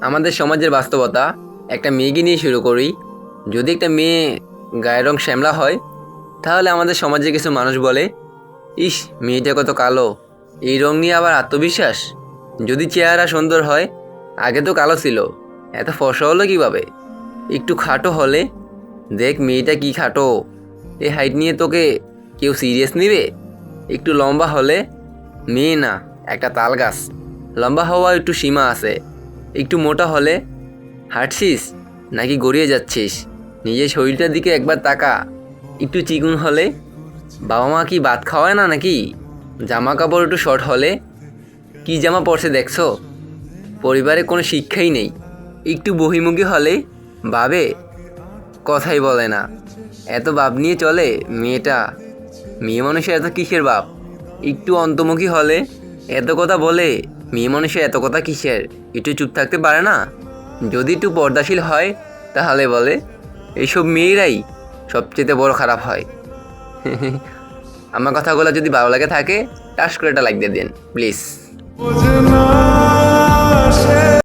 আমাদের সমাজের বাস্তবতা একটা মেয়েকে নিয়ে শুরু করি। যদি একটা মেয়ে গায়ের রং শ্যামলা হয়, তাহলে আমাদের সমাজে কিছু মানুষ বলে, ইস মেয়েটা কত কালো, এই রং নিয়ে আবার আত্মবিশ্বাস। যদি চেহারা সুন্দর হয়, আগে তো কালো ছিল, এত ফর্সা হলো কীভাবে? একটু খাটো হলে, দেখ মেয়েটা কি খাটো, এই হাইট নিয়ে তোকে কেউ সিরিয়াস নেবে? একটু লম্বা হলে, মেয়ে না একটা তাল গাছ, লম্বা হওয়ার একটু সীমা আছে। একটু মোটা হলে, হাঁটছিস নাকি গড়িয়ে যাচ্ছিস, নিজের শরীরটার দিকে একবার তাকা। একটু চিকুন হলে, বাবা মা কি ভাত খাওয়ায় না নাকি? জামা কাপড় একটু শর্ট হলে, কি জামা পরছে দেখছো? পরিবারে কোনো শিক্ষাই নেই। একটু বহিমুখী হলে, ভাবে কথাই বলে না, এত ভাব নিয়ে চলে মেয়েটা। মেয়ে মানুষের এত কিসের ভাব? একটু অন্তর্মুখী হলে, এত কথা বলে, মেয়ে মানুষের এত কথা কিসের? একটু চুপ থাকতে পারে না? যদি একটু পর্দাশীল হয়, তাহলে বলে এইসব মেয়েরাই সবচেয়ে বড় খারাপ হয়। আমার কথাগুলো যদি ভালো লাগে থাকে, টাস করে একটা লাইক দিয়ে দিন প্লিজ।